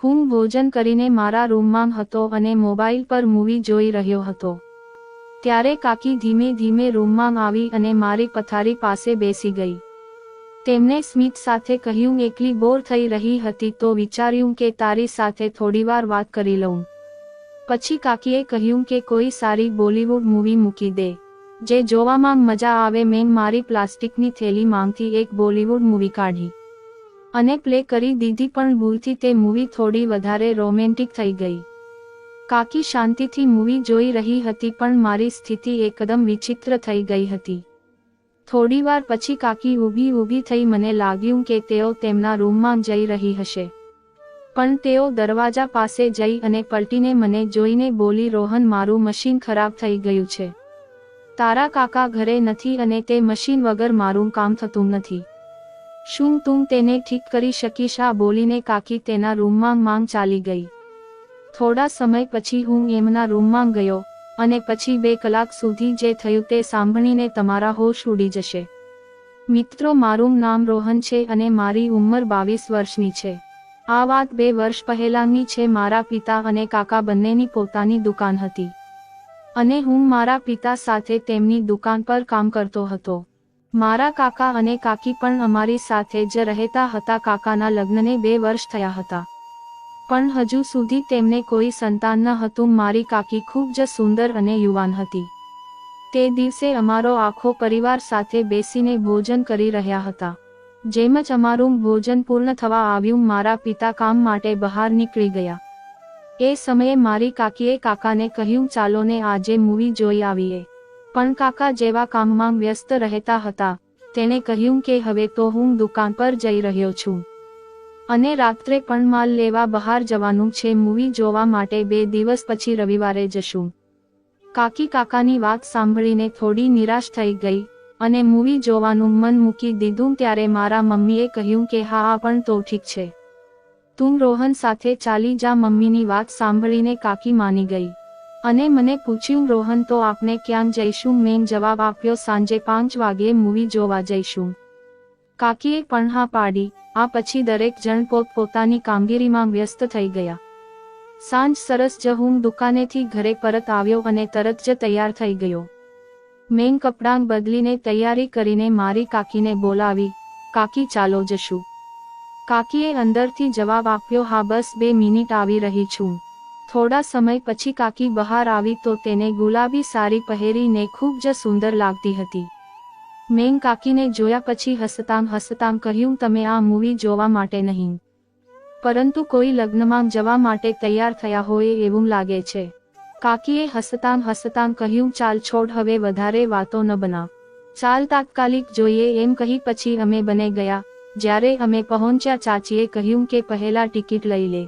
હું ભોજન કરીને મારા રૂમમાં હતો અને મોબાઈલ પર મૂવી જોઈ રહ્યો હતો. ત્યારે કાકી ધીમે ધીમે રૂમમાં આવી અને મારી પથારી પાસે બેસી ગઈ. તેમણે સ્મિત સાથે કહ્યું, એકલી બોર થઈ રહી હતી તો વિચાર્યું કે તારી સાથે થોડીવાર વાત કરી લઉં. પછી કાકીએ કહ્યું કે કોઈ સારી બોલિવૂડ મૂવી મૂકી દે, જે જોવામાં મજા આવે. મેં મારી પ્લાસ્ટિકની થેલીમાંથી એક બોલિવૂડ મૂવી કાઢી અને પ્લે કરી દીધી, પણ ભૂલથી તે મૂવી થોડી વધારે રોમેન્ટિક થઈ ગઈ. કાકી શાંતિથી મૂવી જોઈ રહી હતી, પણ મારી સ્થિતિ એકદમ વિચિત્ર થઈ ગઈ હતી. થોડીવાર પછી કાકી ઊભી થઈ. મને લાગ્યું કે તેઓ તેમના રૂમમાં જઈ રહી હશે, પણ તેઓ દરવાજા પાસે જઈ અને પલટીને મને જોઈને બોલી, રોહન, મારું મશીન ખરાબ થઈ ગયું છે. તારા કાકા ઘરે નથી અને તે મશીન વગર મારું કામ થતું નથી. શું તું તેને ઠીક કરી શકીશ? આ બોલીને કાકી તેના રૂમમાં ચાલી ગઈ. થોડા સમય પછી હું એમના રૂમમાં ગયો અને પછી 2 કલાક સુધી જે થયું તે સાંભળીને તમારા હોશ ઉડી જશે. મિત્રો, મારું નામ રોહન છે અને મારી ઉંમર 22 વર્ષની છે. આ વાત 2 વર્ષ પહેલાંની છે. મારા પિતા અને કાકા બંનેની પોતાની દુકાન હતી અને હું મારા પિતા સાથે તેમની દુકાન પર કામ કરતો હતો. મારા કાકા અને કાકી પણ અમારી સાથે જ રહેતા હતા. કાકાના લગ્નને 2 વર્ષ થયા હતા, પણ હજુ સુધી તેમને કોઈ સંતાન ન હતું. મારી કાકી ખૂબ જ સુંદર અને યુવાન હતી. તે દિવસે અમારો આખો પરિવાર સાથે બેસીને ભોજન કરી રહ્યા હતા. જેમ જ અમારું ભોજન પૂર્ણ થવા આવ્યું, મારા પિતા કામ માટે બહાર નીકળી ગયા. એ સમયે મારી કાકીએ કાકાને કહ્યું, ચાલો ને આજે મૂવી જોઈ આવીએ. પણ કાકા જેવા કામમાં વ્યસ્ત રહેતા હતા. તેણે કહ્યું કે હવે તો હું દુકાન પર જઈ રહ્યો છું અને રાત્રે પણ માલ લેવા બહાર જવાનું છે. મૂવી જોવા માટે 2 દિવસ પછી રવિવારે જશું. કાકી કાકાની વાત સાંભળીને થોડી નિરાશ થઈ ગઈ અને મૂવી જોવાનું મન મૂકી દીધું. ત્યારે મારા મમ્મીએ કહ્યું કે હા, પણ તો ઠીક છે, તું રોહન સાથે ચાલી જા. મમ્મીની વાત સાંભળીને કાકી માની ગઈ અને મને પૂછ્યું, રોહન, તો આપણે ક્યાં જઈશું? મેં જવાબ આપ્યો, સાંજે 5 વાગ્યે મૂવી જોવા જઈશું. કાકીએ પણ હા પાડી. આ પછી દરેક જણ પોતપોતાની કામગીરીમાં વ્યસ્ત થઈ ગયા. સાંજ સરસ જ હું દુકાનેથી ઘરે પરત આવ્યો અને તરત જ તૈયાર થઈ ગયો. મેં કપડાં બદલીને તૈયારી કરીને મારી કાકીને બોલાવી, કાકી, ચાલો જશું. કાકીએ અંદરથી જવાબ આપ્યો, હા, બસ 2 મિનિટ આવી રહી છું. થોડા સમય પછી કાકી બહાર આવી તો તેને ગુલાબી સાડી પહેરીને ખૂબ જ સુંદર લાગતી હતી. મેં કાકીને જોયા પછી હસતાં કહ્યું, તમે આ મૂવી જોવા માટે નહીં, પરંતુ કોઈ લગ્નમાં જવા માટે તૈયાર થયા હોય એવું લાગે છે. કાકીએ હસતાં કહ્યું, ચાલ છોડ, હવે વધારે વાતો ન બનાવ, ચાલ તાત્કાલિક જોઈએ. એમ કહી પછી અમે બને ગયા. જ્યારે અમે પહોંચ્યા, ચાચીએ કહ્યું કે પહેલા ટિકિટ લઈ લે,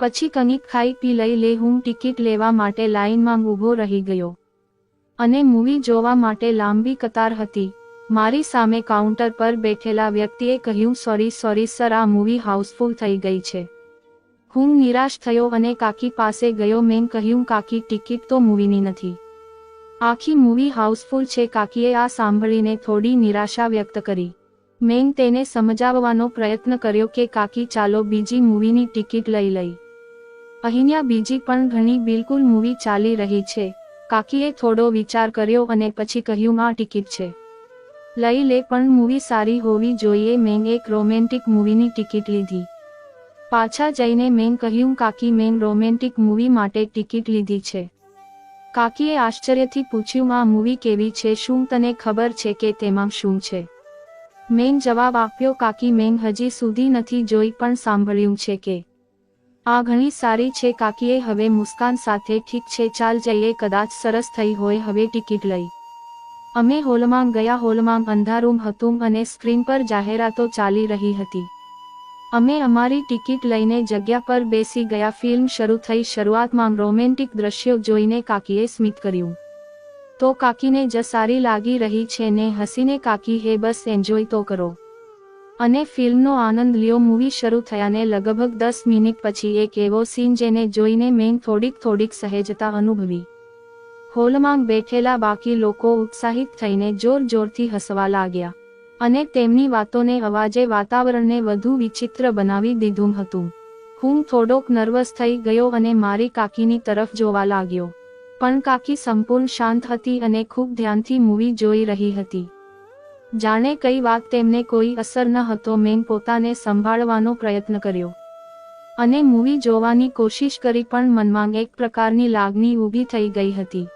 પછી કંઈક ખાઈ પી લઈ લે. હું ટિકિટ લેવા માટે લાઇનમાં ઊભો રહી ગયો અને મૂવી જોવા માટે લાંબી કતાર હતી. મારી સામે કાઉન્ટર પર બેઠેલા વ્યક્તિએ કહ્યું, સોરી સર, આ મૂવી હાઉસફુલ થઈ ગઈ છે. હું નિરાશ થયો અને કાકી પાસે ગયો. મેં કહ્યું, કાકી, ટિકિટ તો મૂવીની નથી, આખી મૂવી હાઉસફુલ છે. કાકીએ આ સાંભળીને થોડી નિરાશા વ્યક્ત કરી. મેં તેને સમજાવવાનો પ્રયત્ન કર્યો કે કાકી, ચાલો બીજી મૂવીની ટિકિટ લઈ. અહીંયા બીજી પણ ઘણી બિલકુલ મૂવી ચાલી રહી છે. કાકીએ થોડો વિચાર કર્યો અને પછી કહ્યું, આ ટિકિટ છે, લઈ લે, પણ મૂવી સારી હોવી જોઈએ. મેં એક રોમેન્ટિક મૂવીની ટિકિટ લીધી. પાછા જઈને મેં કહ્યું, કાકી, મેં રોમેન્ટિક મૂવી માટે ટિકિટ લીધી છે. કાકીએ આશ્ચર્યથી પૂછ્યું, આ મૂવી કેવી છે? શું તને ખબર છે કે તેમાં શું છે? મેં જવાબ આપ્યો, કાકી, મેં હજી સુધી નથી જોઈ, પણ સાંભળ્યું છે કે આ ઘણી સારી છે. કાકીએ હવે મુસ્કાન સાથે, ઠીક છે, ચાલ જઈએ, કદાચ સરસ થઈ હોય. હવે ટિકિટ લઈ અમે હોલમાં ગયા. હોલમાં અંધારું હતું અને સ્ક્રીન પર જાહેરાતો ચાલી રહી હતી. અમે અમારી ટિકિટ લઈને જગ્યા પર બેસી ગયા. ફિલ્મ શરૂ થઈ. શરૂઆતમાં રોમેન્ટિક દ્રશ્યો જોઈને કાકીએ સ્મિત કર્યું તો કાકીને જ સારી લાગી રહી છે ને હસીને કાકી, હે બસ એન્જોય તો કરો અને ફિલ્મનો આનંદ લ્યો. મૂવી શરૂ થયાને લગભગ 10 મિનિટ પછી એક એવો સીન જેને જોઈને મેં થોડીક સહેજતા અનુભવી. હોલમાં બેઠેલા બાકી લોકો ઉત્સાહિત થઈને જોરથી હસવા લાગ્યા અને તેમની વાતોને અવાજે વાતાવરણને વધુ વિચિત્ર બનાવી દીધું હતું. હું થોડોક નર્વસ થઈ ગયો અને મારી કાકીની તરફ જોવા લાગ્યો, પણ કાકી સંપૂર્ણ શાંત હતી અને ખૂબ ધ્યાનથી મૂવી જોઈ રહી હતી. જાણે કઈ વાત તેમને કોઈ અસર ન હતો. મેં પોતાને સંભાળવાનો પ્રયત્ન કર્યો અને મૂવી જોવાની કોશિશ કરી, પણ મનમાં એક પ્રકારની લાગણી ઊભી થઈ ગઈ હતી.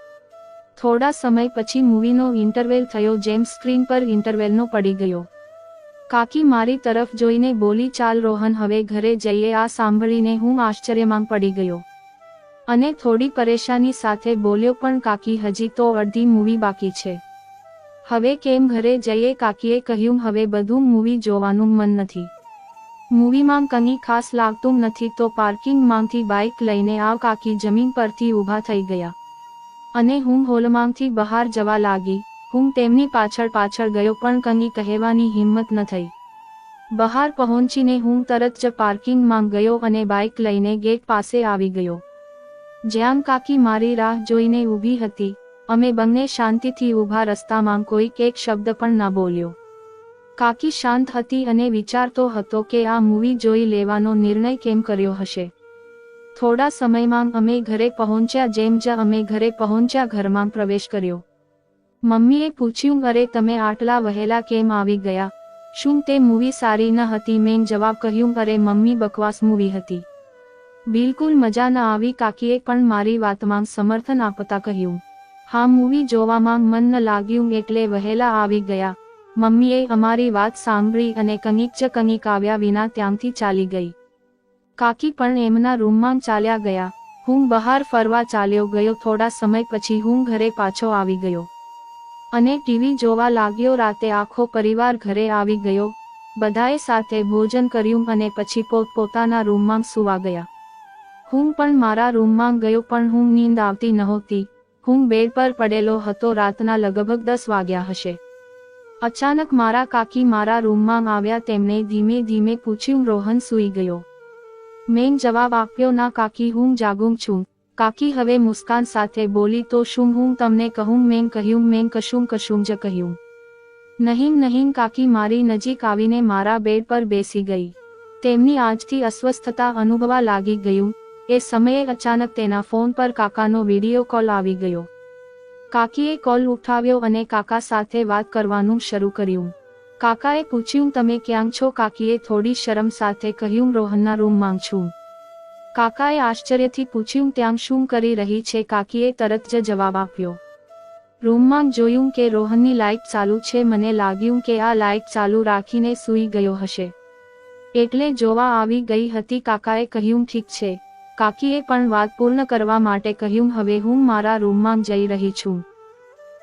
થોડા સમય પછી મૂવીનો ઇન્ટરવેલ થયો. જેમ સ્ક્રીન પર ઇન્ટરવેલનો પડી ગયો, કાકી મારી તરફ જોઈને બોલી, ચાલ રોહન, હવે ઘરે જઈએ. આ સાંભળીને હું આશ્ચર્યમાં પડી ગયો અને થોડી પરેશાની સાથે બોલ્યો, પણ કાકી હજી તો અડધી મૂવી બાકી છે, હવે કેમ ઘરે જઈએ? કાકીએ કહ્યું, હવે બધું મૂવી જોવાનું મન નથી, મૂવીમાં કંઈ ખાસ લાગતું નથી તો પાર્કિંગમાંથી બાઇક લઈને આવ. કાકી જમીન પરથી ઊભા થઈ ગયા અને હું હોલમાંથી બહાર જવા લાગી. હું તેમની પાછળ પાછળ ગયો, પણ કંઈ કહેવાની હિંમત ન થઈ. બહાર પહોંચીને હું તરત જ પાર્કિંગમાં ગયો અને બાઇક લઈને ગેટ પાસે આવી ગયો, જ્યાં કાકી મારી રાહ જોઈને ઊભી હતી. અમે બંને શાંતિથી ઊભા. રસ્તામાં કોઈક એક શબ્દ પણ ન બોલ્યો. કાકી શાંત હતી અને વિચારતો હતો કે આ મૂવી જોઈ લેવાનો નિર્ણય કેમ કર્યો હશે. થોડા સમયમાં અમે ઘરે પહોંચ્યા. જેમ જ અમે ઘરે પહોંચ્યા, ઘરમાં પ્રવેશ કર્યો. મમ્મીએ પૂછ્યું, અરે તમે આટલા વહેલા કેમ આવી ગયા? શું તે મૂવી સારી ન હતી? મેં જવાબ કહ્યું, અરે મમ્મી, બકવાસ મૂવી હતી, બિલકુલ મજા ન આવી. કાકીએ પણ મારી વાતમાં સમર્થન આપતા કહ્યું, હા, મૂવી જોવામાં મન ન લાગ્યું એટલે વહેલા આવી ગયા. મમ્મીએ અમારી વાત સાંભળી અને કંઈક આવ્યા વિના ત્યાંથી ચાલી ગઈ. કાકી પણ એમના રૂમમાં ચાલ્યા ગયા. હું બહાર ફરવા ચાલ્યો ગયો. થોડા સમય પછી હું ઘરે પાછો આવી ગયો અને ટીવી જોવા લાગ્યો. રાતે આખો પરિવાર ઘરે આવી ગયો. બધાએ સાથે ભોજન કર્યું અને પછી પોતપોતાના રૂમમાં સૂવા ગયા. હું પણ મારા રૂમમાં ગયો, પણ હું નીંદ આવતી નહોતી. હું બેડ પર પડેલો હતો. રાતના લગભગ 10 વાગ્યા હશે. અચાનક મારા કાકી મારા રૂમમાં આવ્યા. તેમણે ધીમે ધીમે પૂછ્યું, રોહન સૂઈ ગયો? મેં જવાબ આપ્યો, ના કાકી, હું જાગું છું. કાકી હવે મુસ્કાન સાથે બોલી, તો શું હું તમને કહું? મેં કહ્યું, મેં કશું જ કહ્યું નહીં. કાકી મારી નજીક આવીને મારા બેડ પર બેસી ગઈ. તેમની આજથી અસ્વસ્થતા અનુભવા લાગી ગયું. એ સમયે અચાનક તેના ફોન પર કાકાનો વિડીયો કોલ આવી ગયો. કાકીએ કોલ ઉઠાવ્યો અને કાકા સાથે વાત કરવાનું શરૂ કર્યું. કાકાએ પૂછ્યું, તમે ક્યાં છો? કાકીએ થોડી શરમ સાથે કહ્યું, રોહનના રૂમમાં છું. કાકાએ આશ્ચર્યથી પૂછ્યું, ત્યાં શું કરી રહી છે? કાકીએ તરત જ જવાબ આપ્યો. રૂમમાં જોયું કે રોહનની લાઇટ ચાલુ છે. મને લાગ્યું કે આ લાઇટ ચાલુ રાખીને સૂઈ ગયો હશે એટલે જોવા આવી ગઈ હતી. કાકાએ કહ્યું, ઠીક છે. કાકીએ પણ વાત પૂર્ણ કરવા માટે કહ્યું, હવે હું મારા રૂમમાં જઈ રહી છું,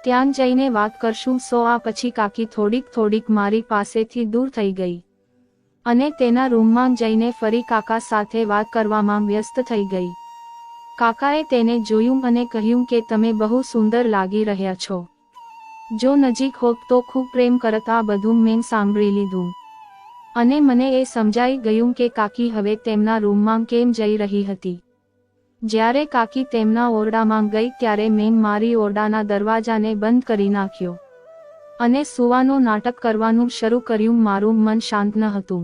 ત્યાં જઈને વાત કરશું. આ પછી કાકી થોડીક મારી પાસેથી દૂર થઈ ગઈ અને તેના રૂમમાં જઈને ફરી કાકા સાથે વાત કરવામાં વ્યસ્ત થઈ ગઈ. કાકાએ તેને જોયું અને કહ્યું કે તમે બહુ સુંદર લાગી રહ્યા છો. જો નજીક હોત તો ખૂબ પ્રેમ કરત. આ બધું મેં સાંભળી લીધું અને મને એ સમજાઈ ગયું કે કાકી હવે તેમના રૂમમાં કેમ જઈ રહી હતી. જ્યારે કાકી તેમના ઓરડામાં ગઈ ત્યારે મેં મારી ઓરડાના દરવાજાને બંધ કરી નાખ્યો અને સૂવાનો નાટક કરવાનું શરૂ કર્યું. મારું મન શાંત ન હતું.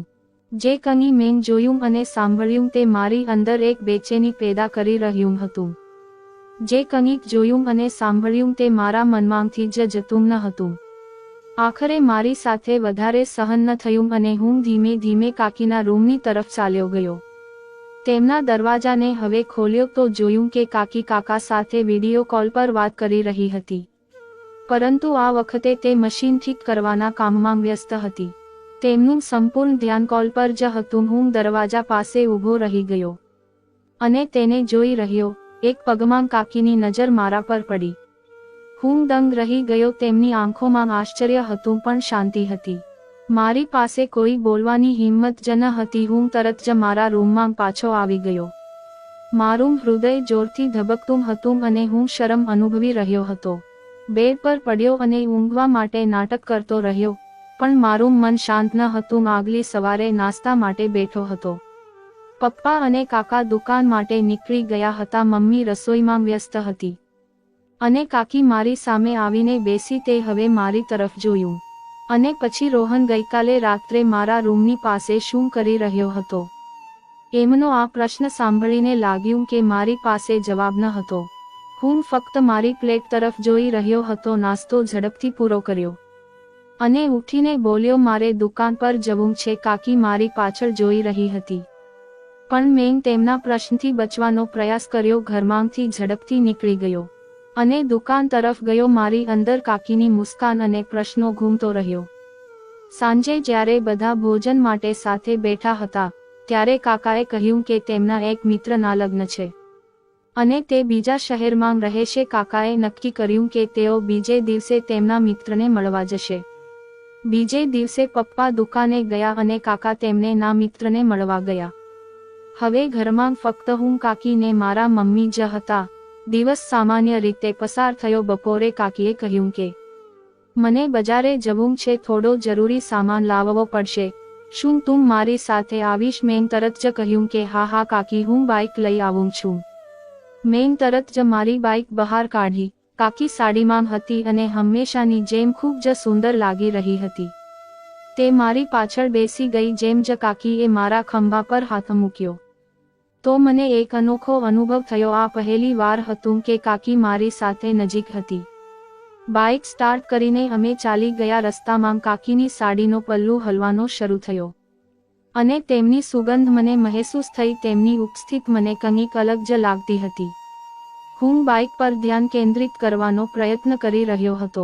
જે કંઈ મેં જોયું અને સાંભળ્યું તે મારી અંદર એક બેચેની પેદા કરી રહ્યું હતું. જે કંઈક જોયું અને સાંભળ્યું તે મારા મનમાંથી જ જતું ન હતું. આખરે મારી સાથે વધારે સહન ન થયું અને હું ધીમે ધીમે કાકીના રૂમની તરફ ચાલ્યો ગયો. તેમના દરવાજાને હવે ખોલ્યો તો જોયું કે કાકી કાકા સાથે વિડીયો કોલ પર વાત કરી રહી હતી, પરંતુ આ વખતે તે મશીન ઠીક કરવાના કામમાં વ્યસ્ત હતી. તેમનું સંપૂર્ણ ધ્યાન કોલ પર જ હતું. હું દરવાજા પાસે ઊભો રહી ગયો અને તેને જોઈ રહ્યો. એક પગમાં કાકીની નજર મારા પર પડી. હું દંગ રહી ગયો. તેમની આંખોમાં આશ્ચર્ય હતું પણ શાંતિ હતી. મારી પાસે કોઈ બોલવાની હિંમત જ ન હતી. હું તરત જ મારા રૂમમાં પાછો આવી ગયો. મારું હૃદય જોરથી ધબકતું હતું અને હું શરમ અનુભવી રહ્યો હતો. બેડ પર પડ્યો અને ઊંઘવા માટે નાટક કરતો રહ્યો, પણ મારું મન શાંત ન હતું. આગલી સવારે નાસ્તા માટે બેઠો હતો. પપ્પા અને કાકા દુકાન માટે નીકળી ગયા હતા. મમ્મી રસોઈમાં વ્યસ્ત હતી અને કાકી મારી સામે આવીને બેસી. તે હવે મારી તરફ જોયું અને પછી રોહન ગઈકાલે રાત્રે મારા રૂમની પાસે શું કરી રહ્યો હતો એમનો આ પ્રશ્ન સાંભળીને લાગ્યું કે મારી પાસે જવાબ ન હતો. હું ફક્ત મારી પ્લેટ તરફ જોઈ રહ્યો હતો. નાસ્તો ઝડપથી પૂરો કર્યો અને ઉઠીને બોલ્યો, મારે દુકાન પર જવું છે. કાકી મારી પાછળ જોઈ રહી હતી, પણ મેં તેમના પ્રશ્નથી બચવાનો પ્રયાસ કર્યો. ઘરમાંથી ઝડપથી નીકળી ગયો અને દુકાન તરફ ગયો. મારી અંદર કાકીની મુસ્કાન અને પ્રશ્નો ઘૂમતો રહ્યો. સાંજે જ્યારે બધા ભોજન માટે સાથે બેઠા હતા ત્યારે કાકાએ કહ્યું કે તેમના એક મિત્રના લગ્ન છે અને તે બીજા શહેરમાં રહે છે. કાકાએ નક્કી કર્યું કે તેઓ બીજે દિવસે તેમના મિત્રને મળવા જશે. બીજે દિવસે પપ્પા દુકાને ગયા અને કાકા તેમને ના મિત્રને મળવા ગયા. હવે ઘરમાં ફક્ત હું, કાકી ને મારા મમ્મી જ હતા. દિવસ સામાન્ય રીતે પસાર થયો. બપોરે કાકીએ કહ્યું કે મને બજારે જવું છે, થોડો જરૂરી સામાન લાવવો પડશે. શું તું મારી સાથે આવીશ? મેં તરત જ કહ્યું કે હા હા કાકી, હું બાઇક લઈ આવું છું. મેં તરત જ મારી બાઇક બહાર કાઢી. કાકી સાડીમાં હતી અને હંમેશાની જેમ ખૂબ જ સુંદર લાગી રહી હતી. તે મારી પાછળ બેસી ગઈ. જેમ જ કાકીએ મારા ખંભા પર હાથ મૂક્યો તો મને એક અનોખો અનુભવ થયો. આ પહેલી વાર હતું કે કાકી મારી સાથે નજીક હતી. બાઇક સ્ટાર્ટ કરીને અમે ચાલી ગયા. રસ્તામાં કાકીની સાડીનો પલ્લુ હલવાનો શરૂ થયો અને તેમની સુગંધ મને મહેસૂસ થઈ. તેમની ઉપસ્થિત મને કંઈક અલગ જ લાગતી હતી. હું બાઇક પર ધ્યાન કેન્દ્રિત કરવાનો પ્રયત્ન કરી રહ્યો હતો,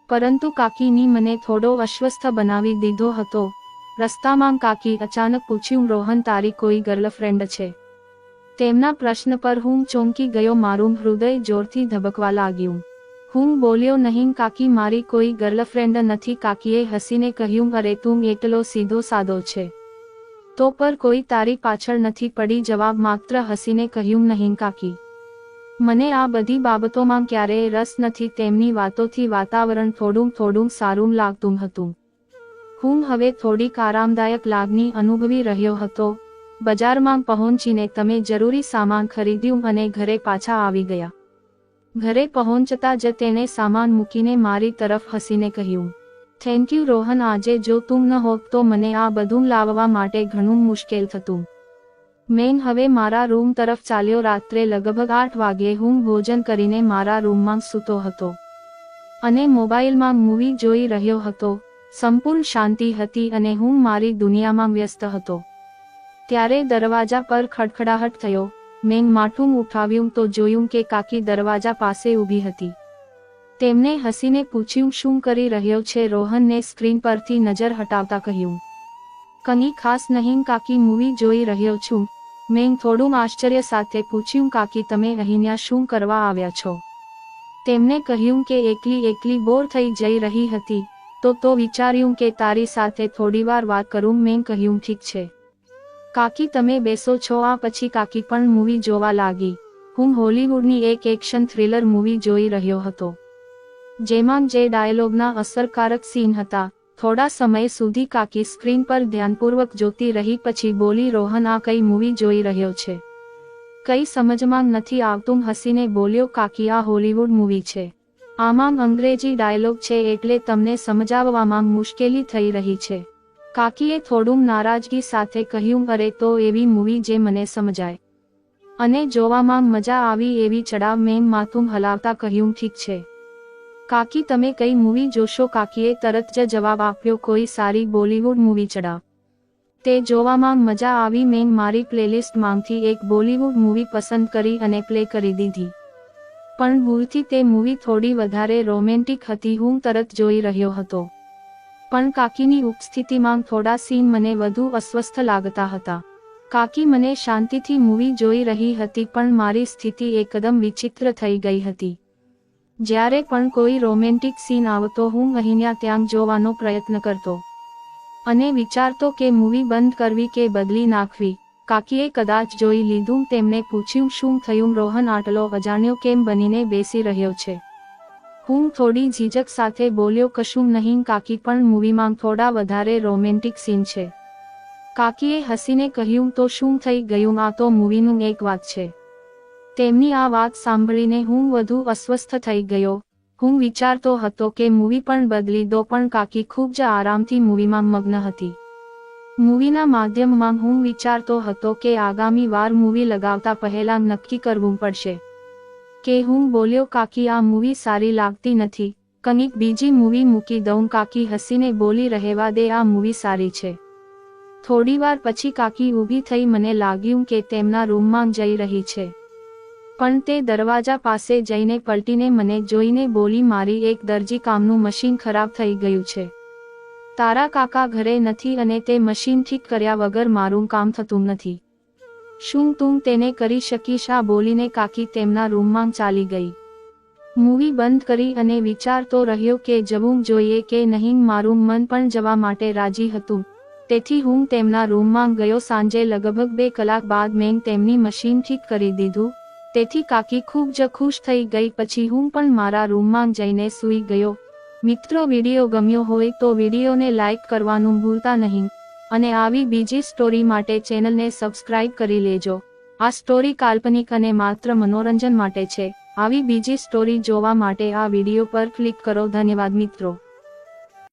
પરંતુ કાકીની મને થોડો અસ્વસ્થ બનાવી દીધો હતો. રસ્તામાં કાકી અચાનક પૂછ્યું, રોહન, તારી કોઈ ગર્લફ્રેન્ડ છે? તેમના પ્રશ્ન પર હું ચોંકી ગયો. મારું હૃદય જોરથી ધબકવા લાગ્યું. હું બોલ્યો, નહીં કાકી, મારી કોઈ ગર્લફ્રેન્ડ નથી. કાકીએ હસીને કહ્યું, અરે તું એટલો સીધો સાદો છે તો પર કોઈ તારી પાછળ નથી પડી? જવાબ માત્ર હસીને કહ્યું, નહીં કાકી, મને આ બધી બાબતોમાં ક્યારેય રસ નથી. તેમની વાતોથી વાતાવરણ થોડું સારું લાગતું હતું. હું હવે થોડીક આરામદાયક લાગણી અનુભવી રહ્યો હતો. બજારમાં પહોંચીને તમે જરૂરી સામાન ખરીદ્યું અને ઘરે પાછા આવી ગયા. ઘરે પહોંચતા જ તેણે સામાન મૂકીને મારી તરફ હસીને કહ્યું, થેન્ક યુ રોહન, આજે જો તું ન હોત તો મને આ બધું લાવવા માટે ઘણું મુશ્કેલ થતું. મેં હવે મારા રૂમ તરફ ચાલ્યો. રાત્રે લગભગ 8 વાગ્યે હું ભોજન કરીને મારા રૂમમાં સૂતો હતો અને મોબાઈલમાં મૂવી જોઈ રહ્યો હતો. સંપૂર્ણ શાંતિ હતી અને હું મારી દુનિયામાં વ્યસ્ત હતો. ત્યારે દરવાજા પર ખડખડાહટ થયો. મેં માથું ઉઠાવ્યું તો જોયું કે કાકી દરવાજા પાસે ઊભી હતી. તેમને હસીને પૂછ્યું, શું કરી રહ્યો છે? રોહનને સ્ક્રીન પરથી નજર હટાવતા કહ્યું, કંઈ ખાસ નહીં કાકી, મૂવી જોઈ રહ્યો છું. મેં થોડું આશ્ચર્ય સાથે પૂછ્યું, કાકી તમે અહીંયા શું કરવા આવ્યા છો? તેમને કહ્યું કે એકલી બોર થઈ જઈ રહી હતી તો વિચાર્યું કે તારી સાથે થોડીવાર વાત કરું. મેં કહ્યું, ઠીક છે કાકી, તમે બેસો છો. આ પછી કાકી પણ મૂવી જોવા લાગી. હું હોલીવુડની એક એક્શન થ્રિલર મૂવી જોઈ રહ્યો હતો જેમાં જે ડાયલોગના અસરકારક સીન હતા. થોડા સમય સુધી કાકી સ્ક્રીન પર ધ્યાનપૂર્વક જોતી રહી. પછી બોલી, રોહન, આ કઈ મૂવી જોઈ રહ્યો છે? કઈ સમજમાં નથી આવતું? હસીને બોલ્યો, કાકી, આ હોલીવુડ મૂવી છે. આમાં અંગ્રેજી ડાયલોગ છે એટલે તમને સમજાવવામાં મુશ્કેલી થઈ રહી છે. કાકીએ થોડું નારાજગી સાથે કહ્યું, અરે તો એવી મૂવી જે મને સમજાય અને જોવામાં મજા આવી એવી ચડાવ. મેં માથું હલાવતા કહ્યું, ઠીક છે કાકી, તમે કઈ મૂવી જોશો? કાકીએ તરત જ જવાબ આપ્યો, કોઈ સારી બોલીવુડ મૂવી ચડાવ. તે જોવામાં મજા આવી. મેં મારી પ્લેલિસ્ટમાંથી એક બોલીવુડ મૂવી પસંદ કરી અને પ્લે કરી દીધી, પણ ભૂલથી તે મૂવી થોડી વધારે રોમેન્ટિક હતી. હું તરત જોઈ રહ્યો હતો, પણ કાકીની ઉપસ્થિતિમાં થોડા સીન મને વધુ અસ્વસ્થ લાગતા હતા. કાકી મને શાંતિથી મૂવી જોઈ રહી હતી, પણ મારી સ્થિતિ એકદમ વિચિત્ર થઈ ગઈ હતી. જ્યારે પણ કોઈ રોમેન્ટિક સીન આવતો હું અહીંયા ત્યાં જોવાનો પ્રયત્ન કરતો અને વિચારતો કે મૂવી બંધ કરવી કે બદલી નાખવી. કાકીએ કદાચ જોઈ લીધું. તેમને પૂછ્યું, શું થયું રોહન, આટલો અજાણ્યો કેમ બનીને બેસી રહ્યો છે? હું થોડી ઝીઝક સાથે બોલ્યો, કશું નહીં કાકી, પણ મૂવીમાં થોડા વધારે રોમેન્ટિક સીન છે. કાકીએ હસીને કહ્યું, તો શું થઈ ગયું? આ તો મૂવીનું એક વાત છે. તેમની આ વાત સાંભળીને હું વધુ અસ્વસ્થ થઈ ગયો. હું વિચારતો હતો કે મૂવી પણ બદલી દો, પણ કાકી ખૂબ જ આરામથી મૂવીમાં મગ્ન હતી. મૂવીના માધ્યમમાં હું વિચારતો હતો કે આગામી વાર મૂવી લગાવતા પહેલા નક્કી કરવું પડશે કે હું બોલ્યો કાકી આ મૂવી સારી લાગતી નથી, કંઈક બીજી મૂવી મૂકી દઉં. કાકી હસીને બોલી રહેવા દે, આ મૂવી સારી છે. થોડીવાર પછી કાકી ઊભી થઈ, મને લાગ્યું કે તેમના રૂમમાં જઈ રહી છે, પણ તે દરવાજા પાસે જઈને પલટીને મને જોઈને બોલી મારી એક દરજી કામનું મશીન ખરાબ થઈ ગયું છે. તારા કાકા ઘરે નથી અને તે મશીન ઠીક કર્યા વગર મારું કામ થતું નથી. શું તું તેને કરી શકીશ? આ બોલીને કાકી તેમના રૂમમાં ચાલી ગઈ. મૂવી બંધ કરી અને વિચારતો રહ્યો કે જવું જોઈએ કે નહીં. મારું મન પણ જવા માટે રાજી હતું, તેથી હું તેમના રૂમમાં ગયો. સાંજે લગભગ 2 કલાક બાદ મેં તેમની મશીન ઠીક કરી દીધું, તેથી કાકી ખૂબ જ ખુશ થઈ ગઈ. પછી હું પણ મારા રૂમમાં જઈને સૂઈ ગયો. મિત્રો, વિડીયો ગમ્યો હોય તો વિડીયોને લાઇક કરવાનું ભૂલતા નહીં અને આવી બીજી સ્ટોરી માટે ચેનલને સબસ્ક્રાઇબ કરી લેજો. આ સ્ટોરી કાલ્પનિક અને માત્ર મનોરંજન માટે છે. આવી બીજી સ્ટોરી જોવા માટે આ વિડીયો પર ક્લિક કરો. ધન્યવાદ મિત્રો.